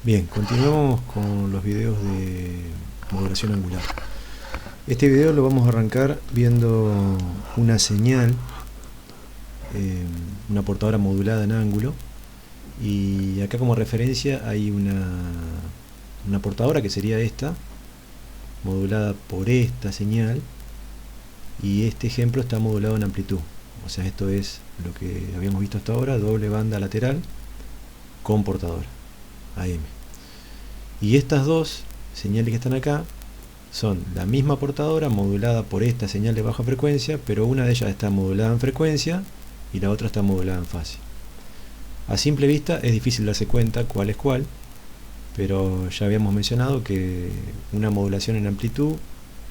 Bien, continuamos con los videos de modulación angular. Este video lo vamos a arrancar viendo una señal, una portadora modulada en ángulo, y acá como referencia hay una portadora que sería esta, modulada por esta señal, y este ejemplo está modulado en amplitud. O sea, esto es lo que habíamos visto hasta ahora, doble banda lateral con portadora AM. Y estas dos señales que están acá son la misma portadora modulada por esta señal de baja frecuencia, pero una de ellas está modulada en frecuencia y la otra está modulada en fase. A simple vista es difícil darse cuenta cuál es cuál, pero ya habíamos mencionado que una modulación en amplitud,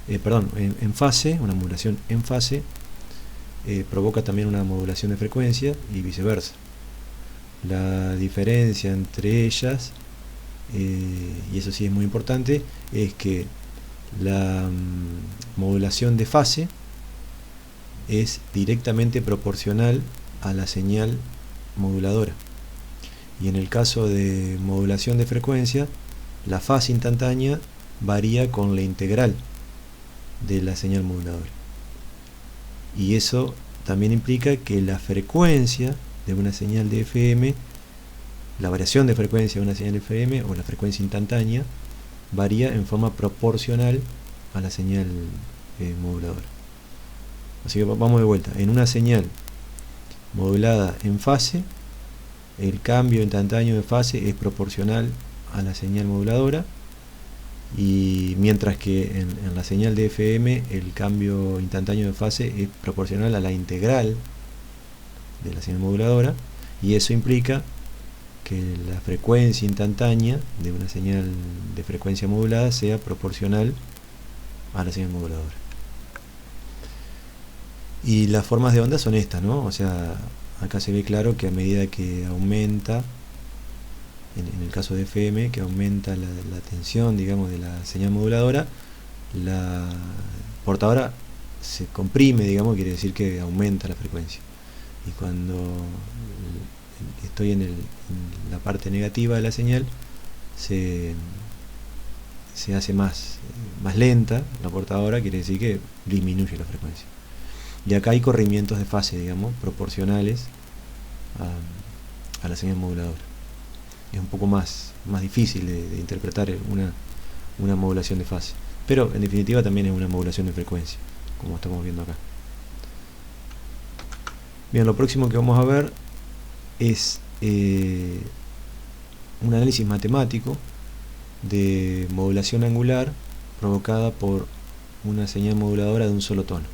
en fase, una modulación en fase provoca también una modulación de frecuencia y viceversa. La diferencia entre ellas, y eso sí es muy importante, es que la modulación de fase es directamente proporcional a la señal moduladora, y en el caso de modulación de frecuencia, la fase instantánea varía con la integral de la señal moduladora, y eso también implica que la frecuencia de una señal de FM, la variación de frecuencia de una señal FM o la frecuencia instantánea varía en forma proporcional a la señal moduladora. Así que vamos de vuelta. En una señal modulada en fase, el cambio instantáneo de fase es proporcional a la señal moduladora, y mientras que en la señal de FM el cambio instantáneo de fase es proporcional a la integral de la señal moduladora, y eso implica que la frecuencia instantánea de una señal de frecuencia modulada sea proporcional a la señal moduladora. Y las formas de onda son estas, ¿no? O sea, acá se ve claro que a medida que aumenta, en el caso de FM, que aumenta la tensión, digamos, de la señal moduladora, la portadora se comprime, digamos, quiere decir que aumenta la frecuencia. Y cuando estoy en la parte negativa de la señal, se hace más lenta la portadora, quiere decir que disminuye la frecuencia. Y acá hay corrimientos de fase, digamos, proporcionales a la señal moduladora. Es un poco más difícil de interpretar una modulación de fase, pero en definitiva también es una modulación de frecuencia, como estamos viendo acá. Bien, lo próximo que vamos a ver es un análisis matemático de modulación angular provocada por una señal moduladora de un solo tono.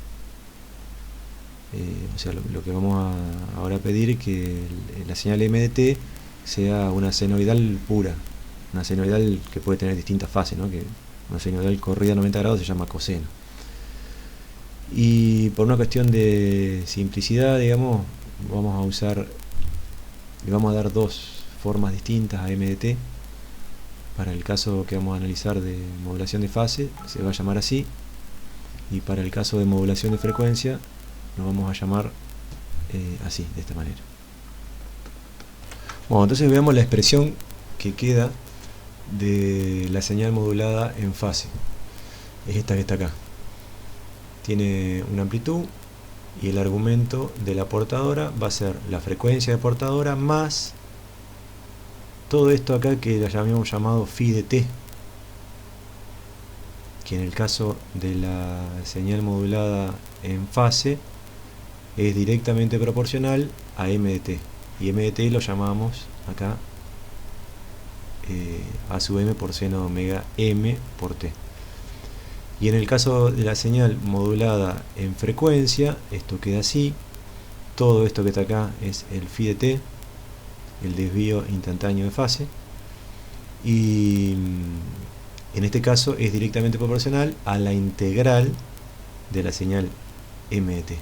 O sea, lo que vamos ahora a pedir es que la señal MDT sea una senoidal pura, una senoidal que puede tener distintas fases, ¿no? Que una senoidal corrida a 90 grados se llama coseno. Y por una cuestión de simplicidad, digamos, le vamos a dar dos formas distintas a MDT. Para el caso que vamos a analizar de modulación de fase se va a llamar así, y para el caso de modulación de frecuencia lo vamos a llamar así, de esta manera. Bueno, entonces veamos la expresión que queda de la señal modulada en fase. Es esta que está acá. Tiene una amplitud, y el argumento de la portadora va a ser la frecuencia de portadora más todo esto acá que la habíamos llamado phi de t, que en el caso de la señal modulada en fase es directamente proporcional a m de t, y m de t lo llamamos acá a sub m por seno de omega m por t. Y en el caso de la señal modulada en frecuencia, esto queda así. Todo esto que está acá es el phi de t, el desvío instantáneo de fase, y en este caso es directamente proporcional a la integral de la señal m de t.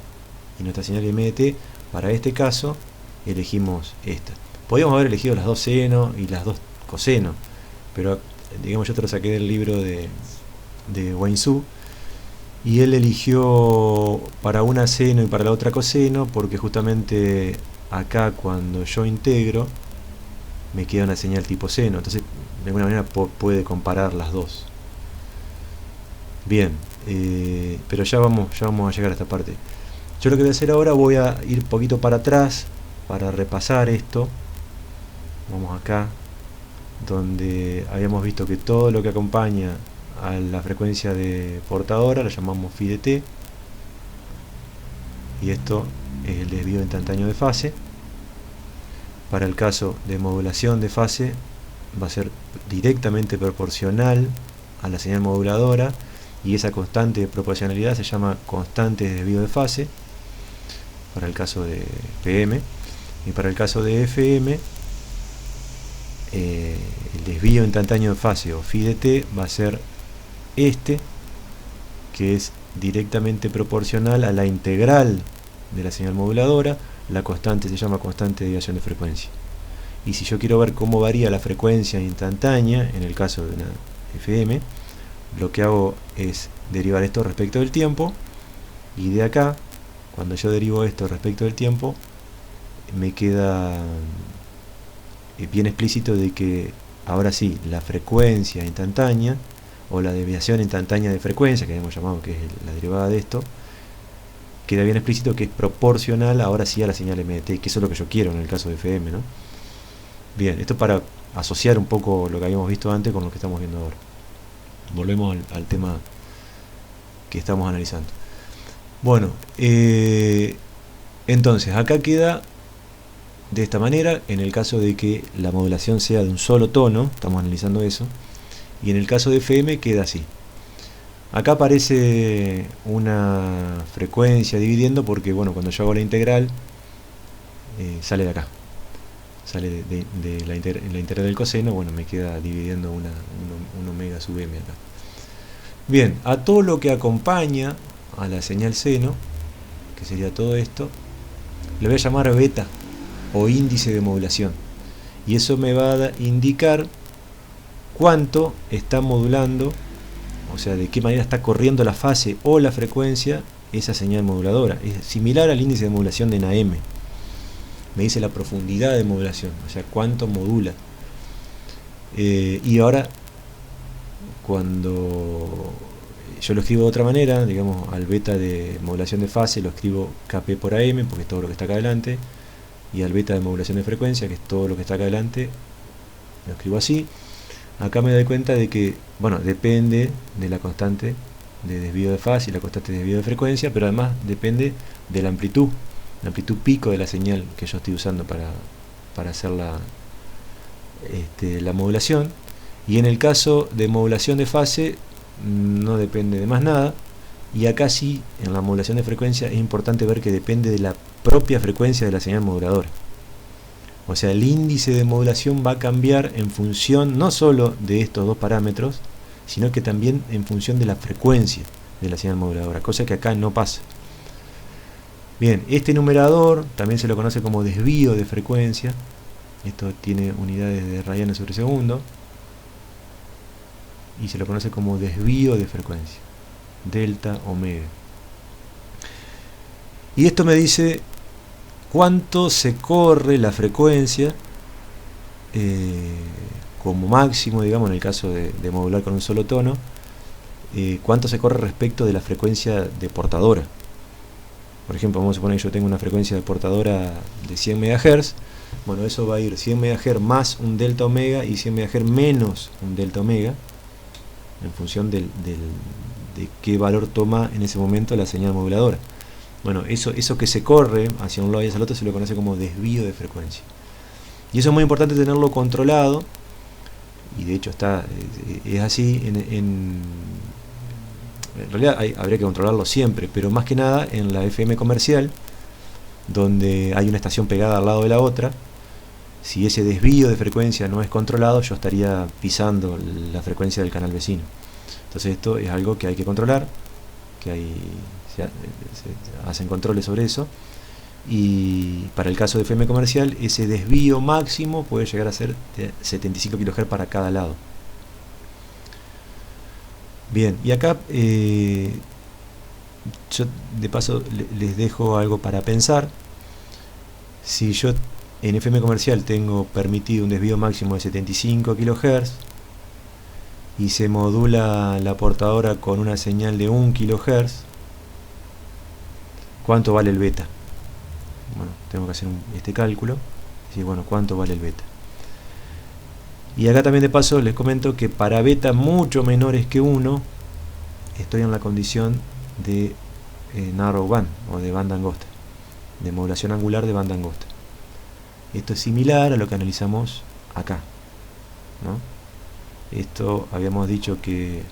Y nuestra señal m de t, para este caso, elegimos esta. Podríamos haber elegido las dos seno y las dos coseno, pero digamos, yo te lo saqué del libro de Weinzhou, y él eligió para una seno y para la otra coseno porque justamente acá cuando yo integro me queda una señal tipo seno. Entonces de alguna manera puede comparar las dos. Bien, pero ya vamos a llegar a esta parte. Yo lo que voy a hacer ahora, voy a ir un poquito para atrás para repasar esto. Vamos acá, donde habíamos visto que todo lo que acompaña a la frecuencia de portadora lo llamamos phi de t, y esto es el desvío instantáneo de fase. Para el caso de modulación de fase va a ser directamente proporcional a la señal moduladora, y esa constante de proporcionalidad se llama constante de desvío de fase para el caso de PM. Y para el caso de FM, el desvío instantáneo de fase, o phi de t, va a ser este, que es directamente proporcional a la integral de la señal moduladora. La constante se llama constante de desviación de frecuencia. Y si yo quiero ver cómo varía la frecuencia instantánea en el caso de una FM, lo que hago es derivar esto respecto del tiempo, y de acá, cuando yo derivo esto respecto del tiempo, me queda bien explícito de que ahora sí, la frecuencia instantánea, o la desviación instantánea de frecuencia, que hemos llamado que es la derivada de esto, queda bien explícito que es proporcional ahora sí a la señal MDT, que eso es lo que yo quiero en el caso de FM, ¿no? Bien, esto para asociar un poco lo que habíamos visto antes con lo que estamos viendo ahora. Volvemos al tema que estamos analizando. Bueno, entonces acá queda de esta manera en el caso de que la modulación sea de un solo tono, estamos analizando eso, y en el caso de FM queda así. Acá aparece una frecuencia dividiendo porque, bueno, cuando yo hago la integral, sale de acá, sale de la integral del coseno, bueno, me queda dividiendo un omega sub m acá. Bien, a todo lo que acompaña a la señal seno, que sería todo esto, le voy a llamar beta, o índice de modulación, y eso me va a indicar cuánto está modulando, o sea, de qué manera está corriendo la fase o la frecuencia esa señal moduladora. Es similar al índice de modulación de NAM. Me dice la profundidad de modulación, o sea, cuánto modula. Y ahora, cuando yo lo escribo de otra manera, digamos, al beta de modulación de fase lo escribo Kp por AM, porque es todo lo que está acá adelante, y al beta de modulación de frecuencia, que es todo lo que está acá adelante, lo escribo así. Acá me doy cuenta de que, bueno, depende de la constante de desvío de fase y la constante de desvío de frecuencia, pero además depende de la amplitud pico de la señal que yo estoy usando para hacer la modulación. Y en el caso de modulación de fase no depende de más nada, y acá sí, en la modulación de frecuencia, es importante ver que depende de la propia frecuencia de la señal moduladora. O sea, el índice de modulación va a cambiar en función no solo de estos dos parámetros, sino que también en función de la frecuencia de la señal moduladora, cosa que acá no pasa. Bien, este numerador también se lo conoce como desvío de frecuencia. Esto tiene unidades de radianes sobre segundo, y se lo conoce como desvío de frecuencia, delta omega. Y esto me dice cuánto se corre la frecuencia como máximo, digamos, en el caso de modular con un solo tono, cuánto se corre respecto de la frecuencia de portadora. Por ejemplo, vamos a suponer que yo tengo una frecuencia de portadora de 100 MHz. Bueno, eso va a ir 100 MHz más un delta omega y 100 MHz menos un delta omega, en función de qué valor toma en ese momento la señal moduladora. Bueno, eso que se corre hacia un lado y hacia el otro se lo conoce como desvío de frecuencia. Y eso es muy importante tenerlo controlado, y de hecho es así. En realidad habría que controlarlo siempre, pero más que nada en la FM comercial, donde hay una estación pegada al lado de la otra. Si ese desvío de frecuencia no es controlado, yo estaría pisando la frecuencia del canal vecino. Entonces esto es algo que hay que controlar, se hacen controles sobre eso, y para el caso de FM comercial ese desvío máximo puede llegar a ser de 75 kHz para cada lado. Bien, y acá yo de paso les dejo algo para pensar. Si yo En FM comercial tengo permitido un desvío máximo de 75 kHz y se modula la portadora con una señal de 1 kHz. ¿Cuánto vale el beta? Bueno, tengo que hacer este cálculo. Decir, bueno, ¿cuánto vale el beta? Y acá también de paso les comento que para beta mucho menores que 1 estoy en la condición de narrow band o de banda angosta, de modulación angular de banda angosta. Esto es similar a lo que analizamos acá, ¿no? Esto habíamos dicho que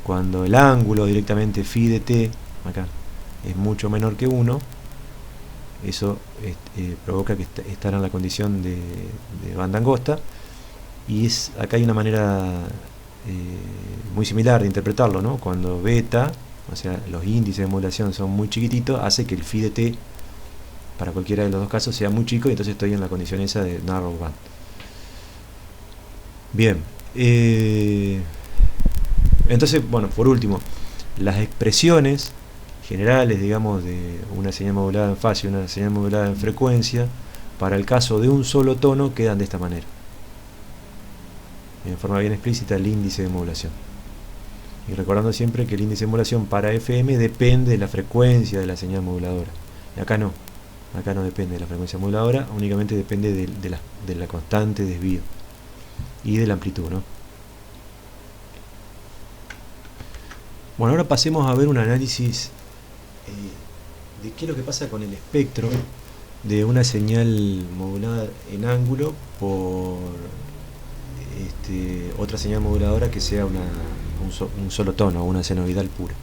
cuando el ángulo directamente phi de t acá es mucho menor que 1, eso provoca que estar en la condición de banda angosta, y acá hay una manera muy similar de interpretarlo, ¿no? Cuando beta, o sea, los índices de modulación son muy chiquititos, hace que el phi de t para cualquiera de los dos casos sea muy chico, y entonces estoy en la condición esa de narrow band. Bien, entonces, bueno, por último, las expresiones generales, digamos, de una señal modulada en fase y una señal modulada en frecuencia, para el caso de un solo tono, quedan de esta manera. En forma bien explícita, el índice de modulación. Y recordando siempre que el índice de modulación para FM depende de la frecuencia de la señal moduladora. Y acá no depende de la frecuencia moduladora, únicamente depende de la constante desvío y de la amplitud, ¿no? Bueno, ahora pasemos a ver un análisis de qué es lo que pasa con el espectro de una señal modulada en ángulo por otra señal moduladora que sea un solo tono, una senoidal pura.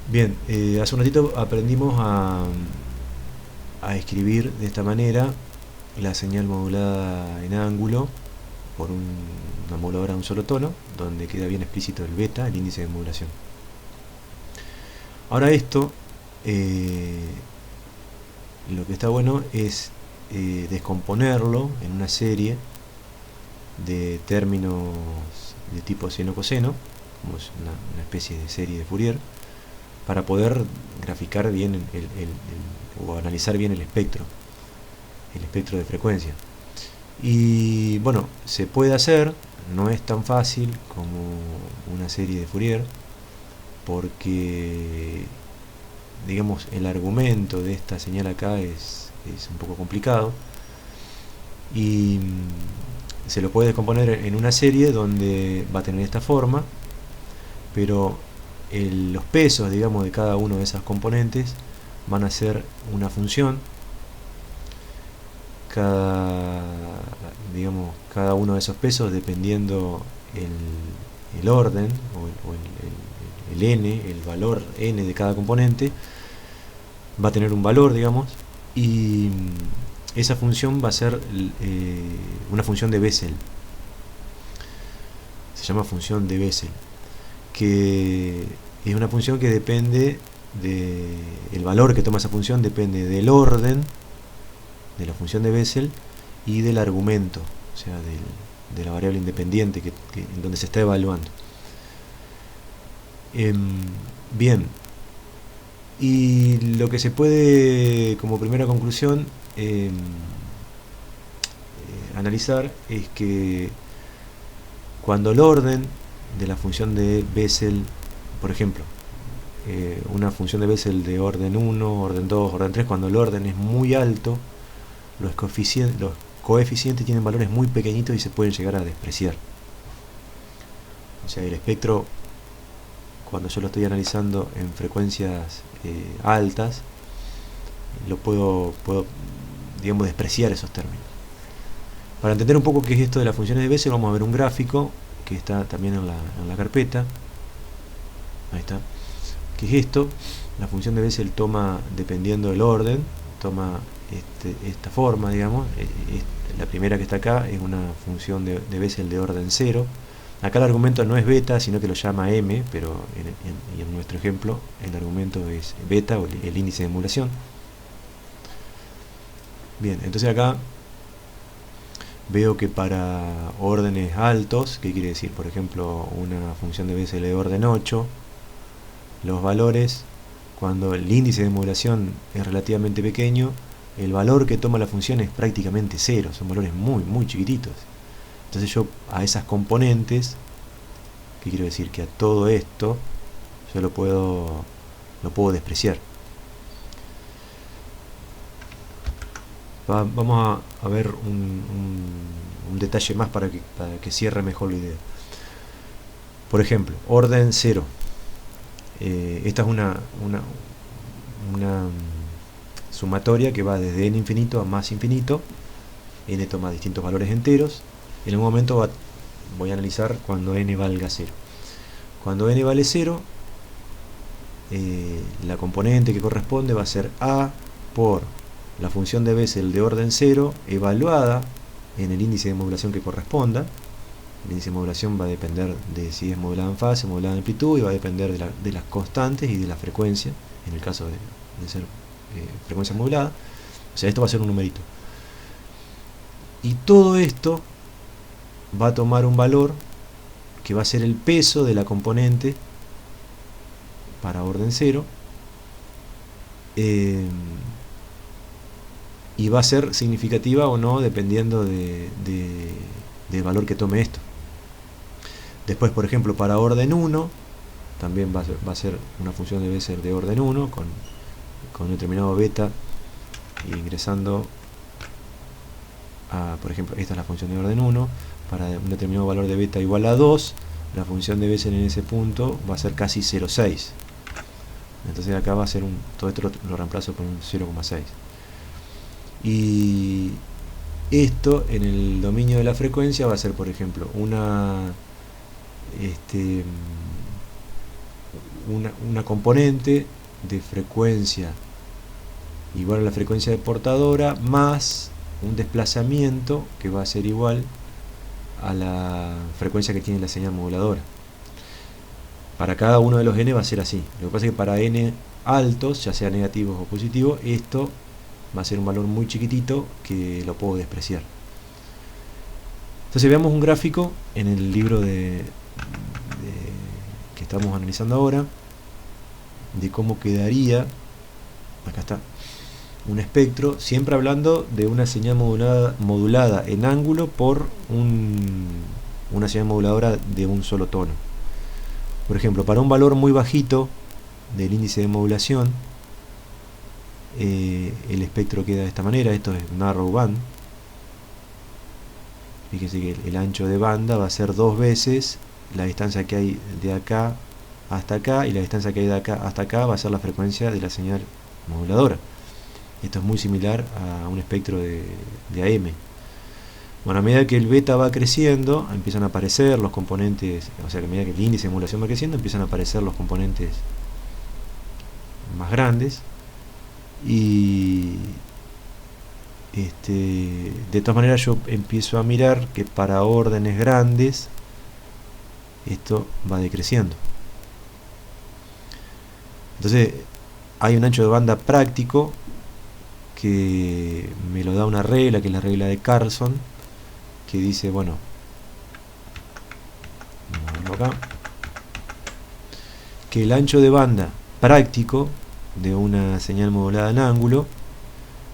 Bien, hace un ratito aprendimos a escribir de esta manera la señal modulada en ángulo por una moduladora de un solo tono, donde queda bien explícito el beta, el índice de modulación. Ahora esto, lo que está bueno es descomponerlo en una serie de términos de tipo seno-coseno, como es una especie de serie de Fourier, para poder graficar bien o analizar bien el espectro de frecuencia. Y bueno, se puede hacer, no es tan fácil como una serie de Fourier, porque digamos el argumento de esta señal acá es un poco complicado, y se lo puede descomponer en una serie donde va a tener esta forma, pero los pesos, digamos, de cada uno de esas componentes van a ser una función. Cada uno de esos pesos, dependiendo el orden o el n, el valor n de cada componente, va a tener un valor, digamos, y esa función va a ser una función de Bessel. Se llama función de Bessel, que es una función que depende el valor que toma esa función depende del orden de la función de Bessel y del argumento, o sea, de la variable independiente en donde se está evaluando. Bien, y lo que se puede, como primera conclusión, analizar es que cuando el orden de la función de Bessel, por ejemplo, una función de Bessel de orden 1, orden 2, orden 3, cuando el orden es muy alto, los coeficientes tienen valores muy pequeñitos y se pueden llegar a despreciar. O sea, el espectro, cuando yo lo estoy analizando en frecuencias altas, lo puedo digamos, despreciar esos términos. Para entender un poco qué es esto de las funciones de Bessel, vamos a ver un gráfico que está también en la carpeta. Ahí está. ¿Qué es esto? La función de Bessel toma, dependiendo del orden, toma esta forma, digamos. La primera que está acá es una función de Bessel de orden 0. Acá el argumento no es beta, sino que lo llama m, pero en nuestro ejemplo el argumento es beta, o el índice de modulación. Bien, entonces acá veo que para órdenes altos, ¿qué quiere decir? Por ejemplo, una función de Bessel de orden 8, los valores, cuando el índice de modulación es relativamente pequeño, el valor que toma la función es prácticamente cero, son valores muy chiquititos. Entonces yo a esas componentes, ¿qué quiero decir? Que a todo esto yo lo puedo despreciar. Vamos a ver un detalle más para que cierre mejor la idea. Por ejemplo, orden 0. Esta es una sumatoria que va desde n infinito a más infinito. N toma distintos valores enteros. En algún momento voy a analizar cuando n valga 0. Cuando n vale 0, la componente que corresponde va a ser a por la función de Bessel de orden 0 evaluada en el índice de modulación que corresponda. El índice de modulación va a depender de si es modulada en fase, modulada en amplitud, y va a depender de las constantes y de la frecuencia, en el caso de ser frecuencia modulada. O sea, esto va a ser un numerito. Y todo esto va a tomar un valor que va a ser el peso de la componente para orden 0, y va a ser significativa o no dependiendo del valor que tome esto. Después, por ejemplo, para orden 1 también va a ser una función debe ser de orden 1 con un determinado beta, ingresando a, por ejemplo, esta es la función de orden 1. Para un determinado valor de beta igual a 2, la función de Bessel en ese punto va a ser casi 0,6. Entonces acá va a ser todo esto lo reemplazo por un 0,6. Y esto en el dominio de la frecuencia va a ser, por ejemplo, una componente de frecuencia igual a la frecuencia de portadora más un desplazamiento que va a ser igual a la frecuencia que tiene la señal moduladora. Para cada uno de los n va a ser así. Lo que pasa es que para n altos, ya sea negativos o positivos, esto va a ser un valor muy chiquitito que lo puedo despreciar. Entonces veamos un gráfico en el libro que estamos analizando ahora, de cómo quedaría, acá está, un espectro, siempre hablando de una señal modulada en ángulo por una señal moduladora de un solo tono. Por ejemplo, para un valor muy bajito del índice de modulación, el espectro queda de esta manera. Esto es narrow band. Fíjense que el ancho de banda va a ser 2 veces la distancia que hay de acá hasta acá, y la distancia que hay de acá hasta acá va a ser la frecuencia de la señal moduladora. Esto es muy similar a un espectro de AM. Bueno, a medida que el beta va creciendo, empiezan a aparecer los componentes, o sea, que a medida que el índice de modulación va creciendo, empiezan a aparecer los componentes más grandes. Y de todas maneras yo empiezo a mirar que para órdenes grandes esto va decreciendo. Entonces hay un ancho de banda práctico que me lo da una regla, que es la regla de Carlson, que dice, bueno, vamos a verlo acá, que el ancho de banda práctico de una señal modulada en ángulo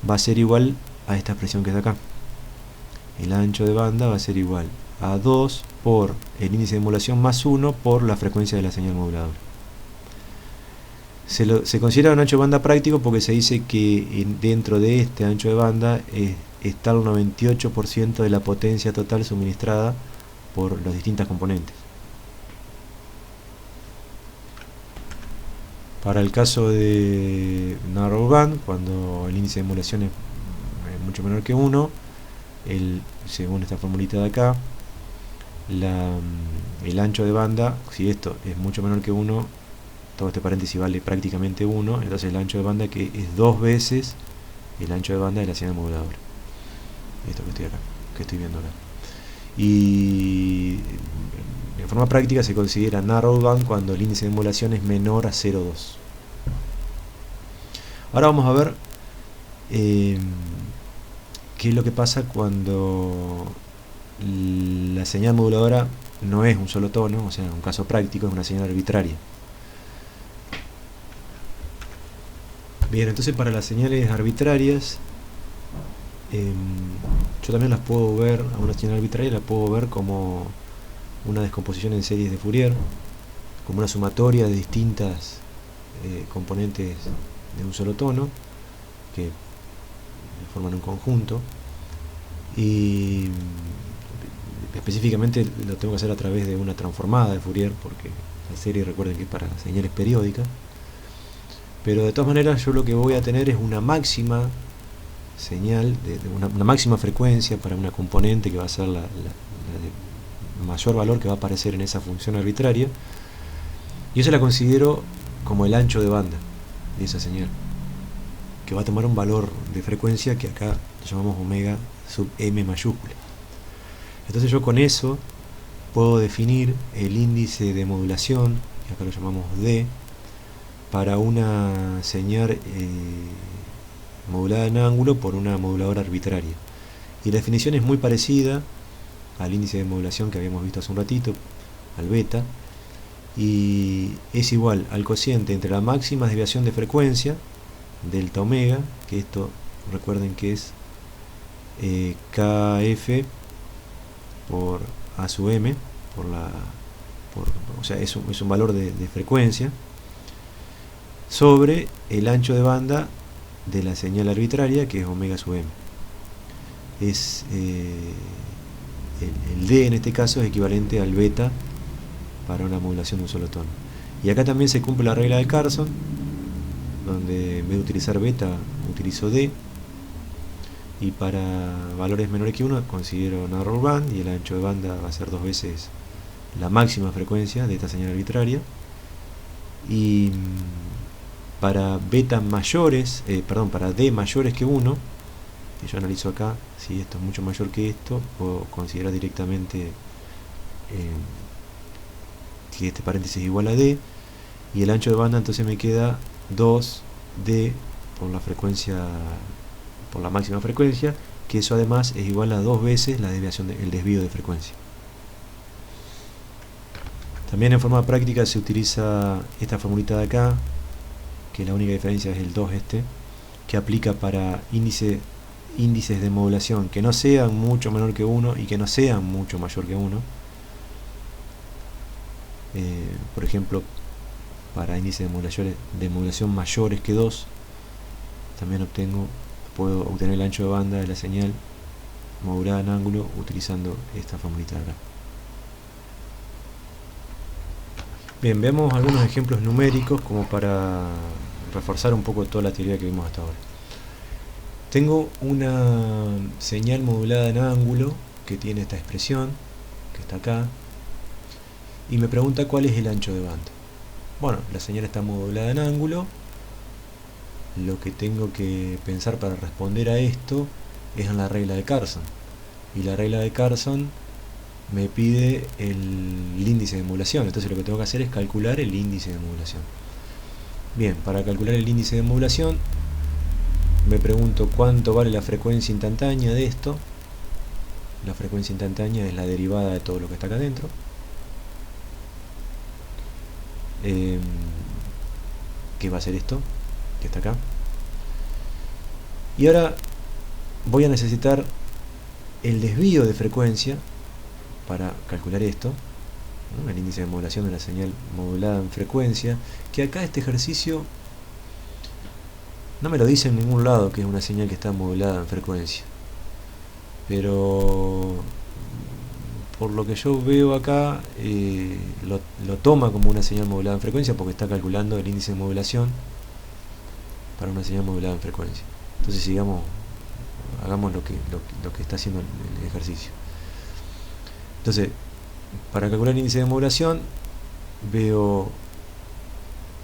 va a ser igual a esta expresión que está acá. El ancho de banda va a ser igual a 2 por el índice de modulación más 1 por la frecuencia de la señal moduladora. Se considera un ancho de banda práctico porque se dice que dentro de este ancho de banda está el 98% de la potencia total suministrada por las distintas componentes. Para el caso de narrow band, cuando el índice de modulación es mucho menor que 1, según esta formulita de acá, el ancho de banda, si esto es mucho menor que 1, todo este paréntesis vale prácticamente 1, entonces el ancho de banda que es 2 veces el ancho de banda de la señal moduladora. Esto que estoy viendo acá. Y en forma práctica se considera narrow band cuando el índice de modulación es menor a 0,2. Ahora vamos a ver qué es lo que pasa cuando la señal moduladora no es un solo tono, o sea, en un caso práctico es una señal arbitraria. Bien, entonces para las señales arbitrarias yo también las puedo ver, a una señal arbitraria la puedo ver como una descomposición en series de Fourier, como una sumatoria de distintas componentes de un solo tono que forman un conjunto, y específicamente lo tengo que hacer a través de una transformada de Fourier, porque la serie, recuerden que es para señales periódicas, pero de todas maneras yo lo que voy a tener es una máxima señal, una máxima frecuencia para una componente que va a ser la de mayor valor que va a aparecer en esa función arbitraria, y eso la considero como el ancho de banda de esa señal, que va a tomar un valor de frecuencia que acá llamamos omega sub m mayúscula. Entonces yo con eso puedo definir el índice de modulación, que acá lo llamamos D, para una señal modulada en ángulo por una moduladora arbitraria. Y la definición es muy parecida al índice de modulación que habíamos visto hace un ratito, al beta, y es igual al cociente entre la máxima desviación de frecuencia, delta omega, que esto recuerden que es kf por a sub m, o sea, es un valor de frecuencia, sobre el ancho de banda de la señal arbitraria, que es omega sub m. Es el D en este caso es equivalente al beta para una modulación de un solo tono. Y acá también se cumple la regla de Carson, donde en vez de utilizar beta utilizo D, y para valores menores que 1 considero narrow band, y el ancho de banda va a ser 2 veces la máxima frecuencia de esta señal arbitraria. Y para beta mayores, para D mayores que 1, que yo analizo acá, si esto es mucho mayor que esto, puedo considerar directamente que este paréntesis es igual a D, y el ancho de banda entonces me queda 2D por la frecuencia, por la máxima frecuencia, que eso además es igual a 2 veces la desviación el desvío de frecuencia. También en forma práctica se utiliza esta formulita de acá, que la única diferencia es el 2 que aplica para índices de modulación que no sean mucho menor que 1 y que no sean mucho mayor que 1. Por ejemplo, para índices de modulación mayores que 2, también puedo obtener el ancho de banda de la señal modulada en ángulo utilizando esta formulita de acá. Bien, veamos algunos ejemplos numéricos como para reforzar un poco toda la teoría que vimos hasta ahora. Tengo una señal modulada en ángulo que tiene esta expresión, que está acá, y me pregunta cuál es el ancho de banda. Bueno, la señal está modulada en ángulo. Lo que tengo que pensar para responder a esto es en la regla de Carson. Y la regla de Carson me pide el índice de modulación. Entonces lo que tengo que hacer es calcular el índice de modulación. Bien, para calcular el índice de modulación me pregunto cuánto vale la frecuencia instantánea de esto. La frecuencia instantánea es la derivada de todo lo que está acá adentro. ¿Qué va a ser esto? Que está acá. Y ahora voy a necesitar el desvío de frecuencia para calcular esto, ¿no? El índice de modulación de la señal modulada en frecuencia, que acá este ejercicio no me lo dice en ningún lado que es una señal que está modulada en frecuencia, pero por lo que yo veo acá lo toma como una señal modulada en frecuencia porque está calculando el índice de modulación para una señal modulada en frecuencia. Entonces hagamos lo que está haciendo el ejercicio. Entonces, para calcular el índice de modulación veo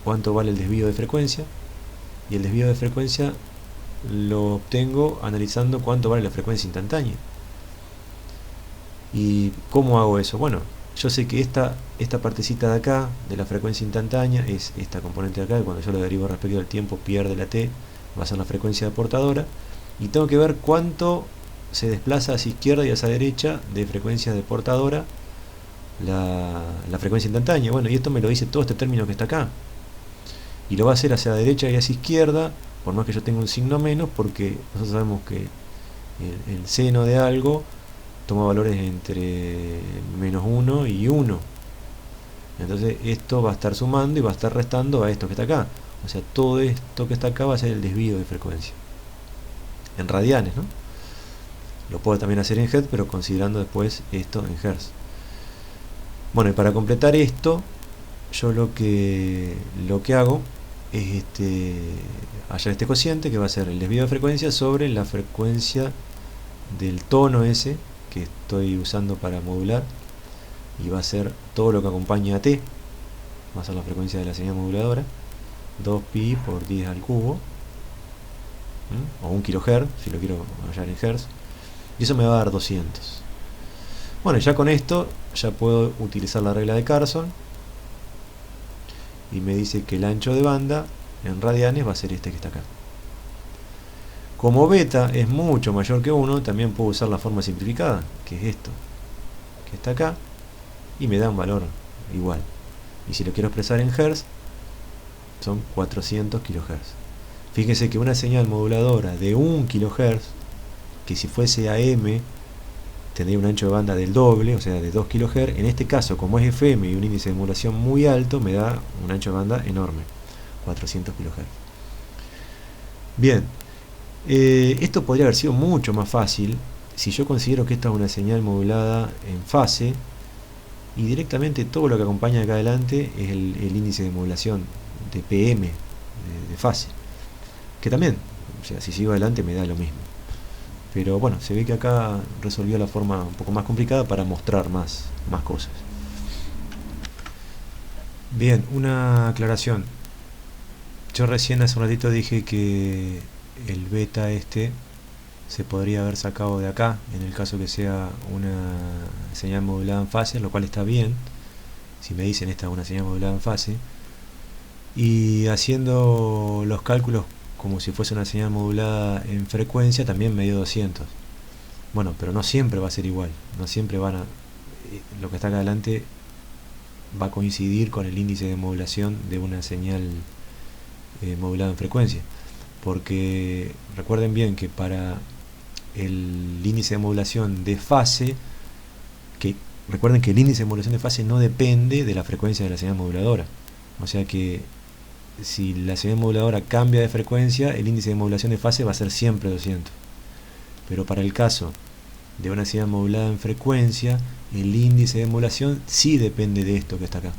cuánto vale el desvío de frecuencia, y el desvío de frecuencia lo obtengo analizando cuánto vale la frecuencia instantánea. ¿Y cómo hago eso? Bueno, yo sé que esta partecita de acá, de la frecuencia instantánea, es esta componente de acá, que cuando yo lo derivo respecto al tiempo pierde la t, va a ser la frecuencia portadora, y tengo que ver cuánto se desplaza hacia izquierda y hacia derecha de frecuencia de portadora la frecuencia instantánea. Bueno, y esto me lo dice todo este término que está acá, y lo va a hacer hacia la derecha y hacia izquierda, por más que yo tenga un signo menos, porque nosotros sabemos que el seno de algo toma valores entre -1 y 1. Entonces esto va a estar sumando y va a estar restando a esto que está acá. O sea, todo esto que está acá va a ser el desvío de frecuencia. En radianes, ¿no? Lo puedo también hacer en Hz, pero considerando después esto en Hz. Bueno, y para completar esto, yo lo que hago es hallar este cociente, que va a ser el desvío de frecuencia sobre la frecuencia del tono ese que estoy usando para modular, y va a ser todo lo que acompaña a t, va a ser la frecuencia de la señal moduladora, 2pi por 10 al cubo, o 1 kHz si lo quiero hallar en Hz, y eso me va a dar 200. Bueno, ya con esto ya puedo utilizar la regla de Carson, y me dice que el ancho de banda en radianes va a ser este que está acá. Como beta es mucho mayor que 1, también puedo usar la forma simplificada, que es esto que está acá, y me da un valor igual. Y si lo quiero expresar en Hz, son 400 kHz. Fíjense que una señal moduladora de 1 kHz, que si fuese AM tendría un ancho de banda del doble, o sea de 2 kHz, en este caso como es FM y un índice de modulación muy alto, me da un ancho de banda enorme, 400 kHz. Bien, esto podría haber sido mucho más fácil si yo considero que esta es una señal modulada en fase, y directamente todo lo que acompaña acá adelante es el índice de modulación de PM, de fase, que también, o sea, si sigo adelante me da lo mismo. Pero bueno, se ve que acá resolvió la forma un poco más complicada para mostrar más cosas. Bien, una aclaración. Yo recién hace un ratito dije que el beta se podría haber sacado de acá, en el caso que sea una señal modulada en fase, lo cual está bien, si me dicen esta es una señal modulada en fase. Y haciendo los cálculos como si fuese una señal modulada en frecuencia, también me dio 200. Bueno, pero no siempre va a ser igual, no siempre lo que está acá adelante va a coincidir con el índice de modulación de una señal modulada en frecuencia, porque recuerden bien que para el índice de modulación de fase, recuerden que el índice de modulación de fase no depende de la frecuencia de la señal moduladora, o sea que si la señal moduladora cambia de frecuencia, el índice de modulación de fase va a ser siempre 200. Pero para el caso de una señal modulada en frecuencia, el índice de modulación sí depende de esto que está acá.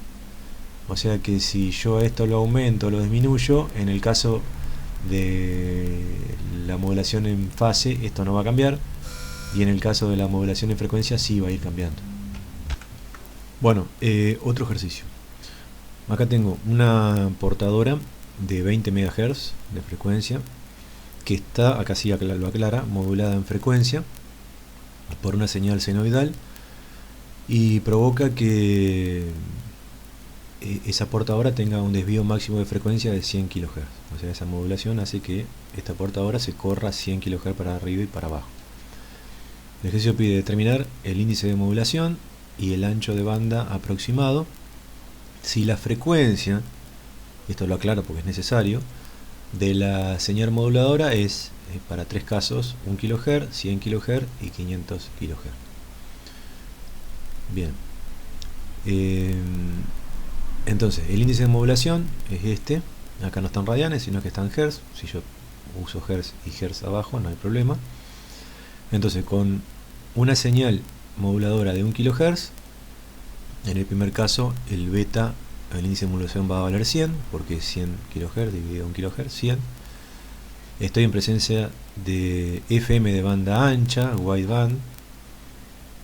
O sea que si yo esto lo aumento o lo disminuyo, en el caso de la modulación en fase, esto no va a cambiar, y en el caso de la modulación en frecuencia sí va a ir cambiando. Bueno, otro ejercicio. Acá tengo una portadora de 20 MHz de frecuencia, que está, acá sí lo aclara, modulada en frecuencia por una señal senoidal, y provoca que esa portadora tenga un desvío máximo de frecuencia de 100 kHz. O sea, esa modulación hace que esta portadora se corra 100 kHz para arriba y para abajo. El ejercicio pide determinar el índice de modulación y el ancho de banda aproximado si la frecuencia, esto lo aclaro porque es necesario, de la señal moduladora es, para tres casos, 1 kHz, 100 kHz y 500 kHz. Bien. Entonces, el índice de modulación es este. Acá no están radianes, sino que están Hz. Si yo uso Hz y Hz abajo, no hay problema. Entonces, con una señal moduladora de 1 kHz, en el primer caso, el beta, el índice de modulación va a valer 100, porque es 100 kHz dividido 1 kHz, 100. Estoy en presencia de FM de banda ancha, wideband,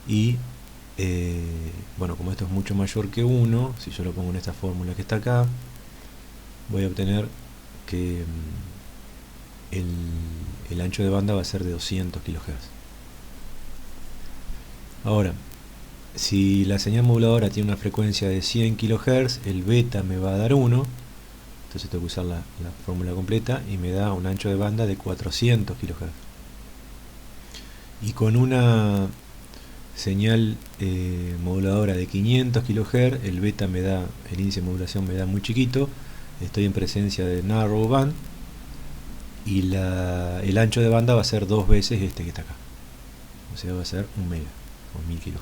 y bueno, como esto es mucho mayor que 1, si yo lo pongo en esta fórmula que está acá, voy a obtener que el ancho de banda va a ser de 200 kHz. Ahora, si la señal moduladora tiene una frecuencia de 100 kHz, el beta me va a dar 1, entonces tengo que usar la fórmula completa, y me da un ancho de banda de 400 kHz. Y con una señal moduladora de 500 kHz, el beta me da, el índice de modulación me da muy chiquito, estoy en presencia de narrow band, y el ancho de banda va a ser 2 veces este que está acá. o sea, va a ser 1 mega o 1000 kHz.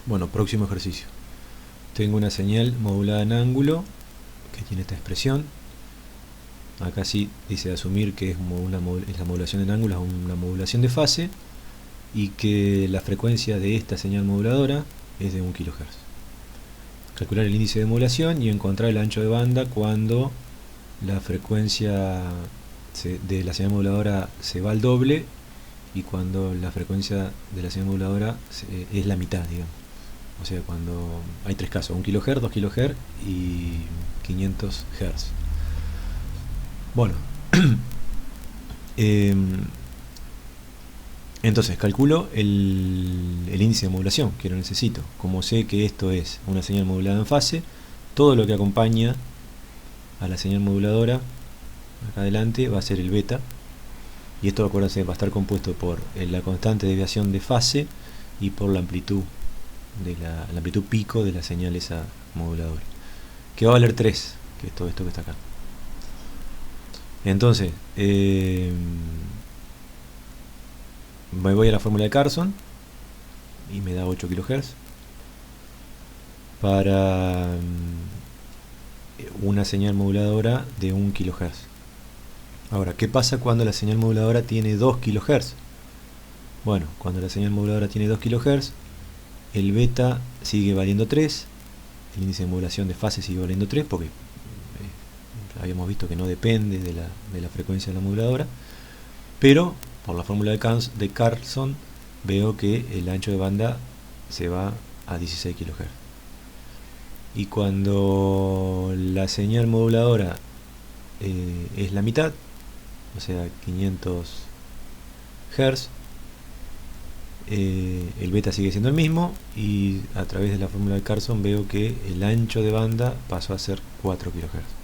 Bueno, próximo ejercicio. Tengo una señal modulada en ángulo que tiene esta expresión. Acá sí dice asumir que es la modulación en ángulo, es una modulación de fase, y que la frecuencia de esta señal moduladora es de 1 kHz. Calcular el índice de modulación y encontrar el ancho de banda cuando la frecuencia de la señal moduladora se va al doble y cuando la frecuencia de la señal moduladora es la mitad, digamos. O sea, cuando hay tres casos, 1 kHz, 2 kHz y 500 Hz. Bueno, entonces calculo el índice de modulación que lo necesito. Como sé que esto es una señal modulada en fase, todo lo que acompaña a la señal moduladora acá adelante va a ser el beta, y esto, acuérdense, va a estar compuesto por la constante de desviación de fase y por la amplitud la amplitud pico de la señal esa moduladora, que va a valer 3, que es todo esto que está acá. Entonces me voy a la fórmula de Carson y me da 8 kHz para una señal moduladora de 1 kHz. Ahora, ¿qué pasa cuando la señal moduladora tiene 2 kHz? Bueno, cuando la señal moduladora tiene 2 kHz, el beta sigue valiendo 3, el índice de modulación de fase sigue valiendo 3, porque habíamos visto que no depende de la frecuencia de la moduladora, pero por la fórmula de Carson veo que el ancho de banda se va a 16 kHz. Y cuando la señal moduladora es la mitad, o sea 500 Hz, el beta sigue siendo el mismo, y a través de la fórmula de Carson veo que el ancho de banda pasó a ser 4 kHz.